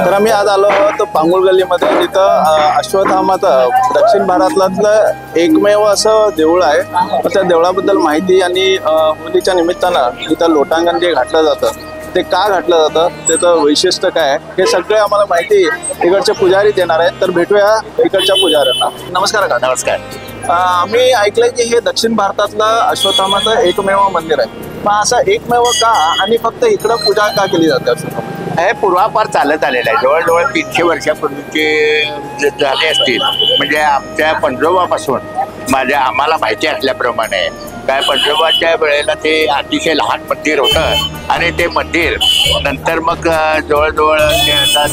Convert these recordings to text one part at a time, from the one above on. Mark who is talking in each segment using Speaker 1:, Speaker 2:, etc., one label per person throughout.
Speaker 1: तर आम्ही आज आलो आहोत पांगुळ गल्लीमध्ये, जिथं अश्वत्थामाचं दक्षिण भारतातलं एकमेव असं देऊळ आहे। त्या देवळाबद्दल माहिती आणि होळीच्या निमित्तानं इथं लोटांगण जे घातलं जातं ते का घातलं जातं, त्याचं वैशिष्ट्य काय, हे सगळे आम्हाला माहिती इकडचे पुजारी देणार आहेत। तर भेटूया इकडच्या पुजाऱ्यांना। नमस्कार का?
Speaker 2: नमस्कार।
Speaker 1: आम्ही ऐकलंय की हे दक्षिण भारतातलं अश्वत्थामाचं एकमेव मंदिर आहे। मग असं एकमेव का आणि फक्त इकडं पूजा का केली जाते?
Speaker 2: हे पूर्वापार चालत आलेलं आहे, जवळजवळ 300 वर्षापूर्वीचे झाले असतील। म्हणजे आमच्या पंजोबापासून आम्हाला माहिती असल्याप्रमाणे काय पंजोबाच्या वेळेला ते अतिशय लहान मंदिर होतं आणि ते मंदिर नंतर मग जवळजवळ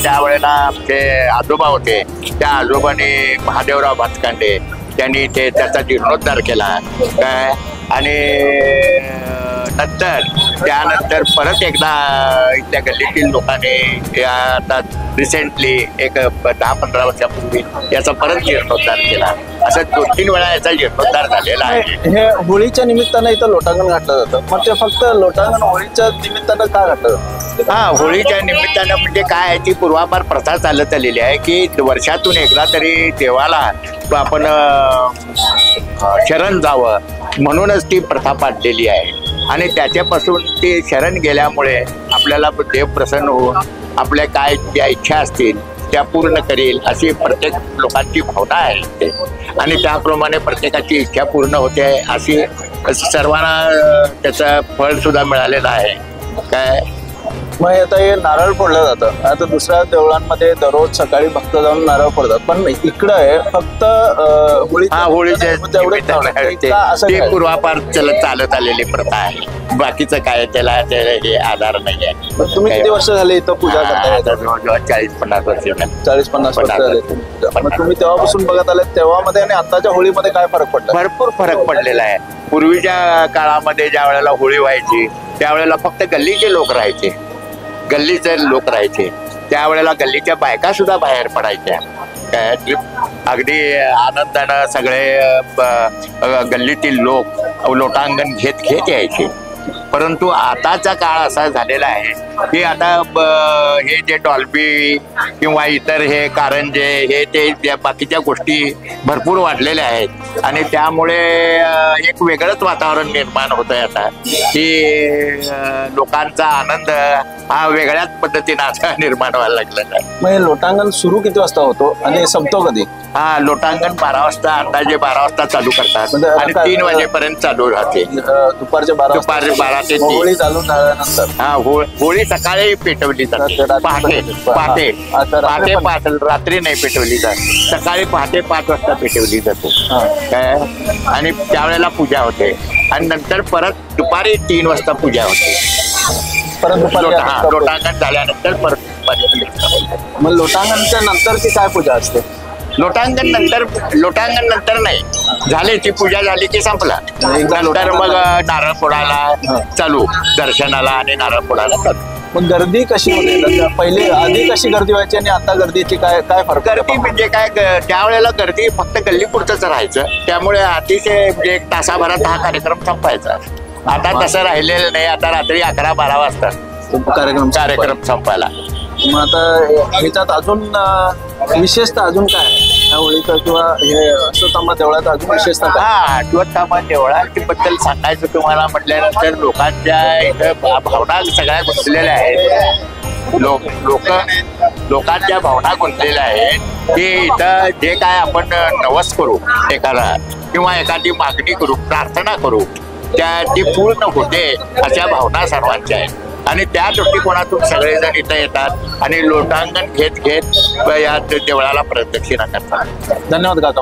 Speaker 2: त्यावेळेला आमचे आजोबा होते, त्या आजोबाने महादेवराव भातकांडे त्यांनी त्याचा जीर्णोद्धार केला काय, आणि त्यानंतर परत एकदा इथल्या गल्लीतील लोकांनी आता रिसेंटली एक 10-15 वर्षापूर्वी याचा परत जीर्णोद्धार केला। असं 2-3 वेळा याचा जीर्णोद्धार झालेला आहे।
Speaker 1: हे होळीच्या निमित्तानं इथं लोटांगण घातलं जातं, मग ते फक्त लोटांगण होळीच्या निमित्तानं का घातलं जातं?
Speaker 2: हा, होळीच्या निमित्तानं म्हणजे काय आहे, ती पूर्वापार प्रथा चालत आलेली आहे की वर्षातून एकदा तरी देवाला आपण शरण जावं म्हणूनच ती प्रथा पाडलेली आहे। आणि त्याच्यापासून ती शरण गेल्यामुळे आपल्याला देव प्रसन्न होऊन आपल्या काय ज्या इच्छा असतील त्या पूर्ण करेल अशी प्रत्येक लोकांची भावना आहे आणि त्याप्रमाणे प्रत्येकाची इच्छा पूर्ण होते अशी सर्वांना त्याचं फळ सुद्धा मिळालेलं आहे काय।
Speaker 1: मग आता हे नारळ फोडलं जातं, आता दुसऱ्या देवळांमध्ये दररोज सकाळी भक्त जाऊन नारळ फोडतात, पण इकडं आहे फक्त
Speaker 2: होळीच्या पूर्वापार चालत आलेली प्रथा आहे। बाकीचं काय त्याला हे आधार नाही आहे।
Speaker 1: तुम्ही किती वर्ष झाले इथं पूजा करताय?
Speaker 2: जवळजवळ 40-50 वर्ष
Speaker 1: 40-50 वर्ष झाले। मग तुम्ही तेव्हापासून बघत आले, तेव्हामध्ये आणि आताच्या होळीमध्ये काय फरक पडला?
Speaker 2: भरपूर फरक पडलेला आहे। पूर्वीच्या काळामध्ये ज्या वेळेला होळी व्हायची त्यावेळेला फक्त गल्लीचे लोक राहायचे, त्यावेळेला गल्लीच्या बायका सुद्धा बाहेर पडायच्या काय, अगदी आनंदानं सगळे गल्लीतील लोक लोटांगण घेत यायचे। परंतु आताचा काळ असा झालेला आहे की आता हे जे डॉल्बी किंवा इतर हे कारंजे हे ते बाकीच्या गोष्टी भरपूर वाढलेल्या आहेत आणि त्यामुळे एक वेगळंच वातावरण निर्माण होत आहे आता की लोकांचा आनंद हा वेगळ्याच पद्धतीने आता निर्माण व्हायला लागलेला आहे।
Speaker 1: मग हे लोटांगण सुरू किती वाजता होतो आणि संपतो कधी?
Speaker 2: हा, लोटांगण 12 वाजता अंदाजे 12 वाजता चालू करतात आणि 3 वाजेपर्यंत चालू राहते।
Speaker 1: दुपारचे 12
Speaker 2: ते 3
Speaker 1: होळी चालू झाल्यानंतर
Speaker 2: हा होळी सकाळी पेटवली जाते, पहाटे 5 रात्री नाही पेटवली जात, सकाळी पहाटे 5 वाजता पेटवली जाते काय, आणि त्यावेळेला पूजा होते आणि नंतर परत दुपारी 3 वाजता पूजा होते।
Speaker 1: परत दुपारी
Speaker 2: लोटांगण झाल्यानंतर परत
Speaker 1: मग लोटांगणच्या नंतरची काय पूजा असते?
Speaker 2: लोटांगण नंतर नाही झाले, ती पूजा झाली की संपला, नंतर मग नारळ फोडायला चालू, दर्शनाला आणि नारळ फोडायला चालू।
Speaker 1: मग गर्दी कशी होते? पहिले आधी कशी गर्दी व्हायची आणि आता गर्दीची काय फरक?
Speaker 2: गर्दी म्हणजे काय, त्यावेळेला गर्दी फक्त गल्लीपुरतच राहायचं, त्यामुळे अतिशय म्हणजे 1 तासाभरात हा कार्यक्रम संपायचा। आता तसं राहिलेलं नाही, आता रात्री 11-12 वाजता कार्यक्रम संपायला।
Speaker 1: मग आता ह्याच्यात अजून विशेषतः अजून काय ह्या होळीचं किंवा हे अश्वत्थामा देवळात अजून विशेषतः काय?
Speaker 2: अश्वत्थामा देवळाबद्दल सांगायचं तुम्हाला म्हटल्यानंतर लोकांच्या इथं भावना सगळ्या गुंतलेल्या आहेत। लोकांच्या भावना गुंतलेल्या आहेत की इथं जे काय आपण नवस करू एखादा किंवा एखादी मागणी करू, प्रार्थना करू, ती पूर्ण होते अशा भावना सर्वांच्या आहेत आणि त्या दृष्टिकोनातून सगळेजण इथं येतात आणि लोटांगण घेत या देवळाला प्रदक्षिणा करतात।
Speaker 1: धन्यवाद काका.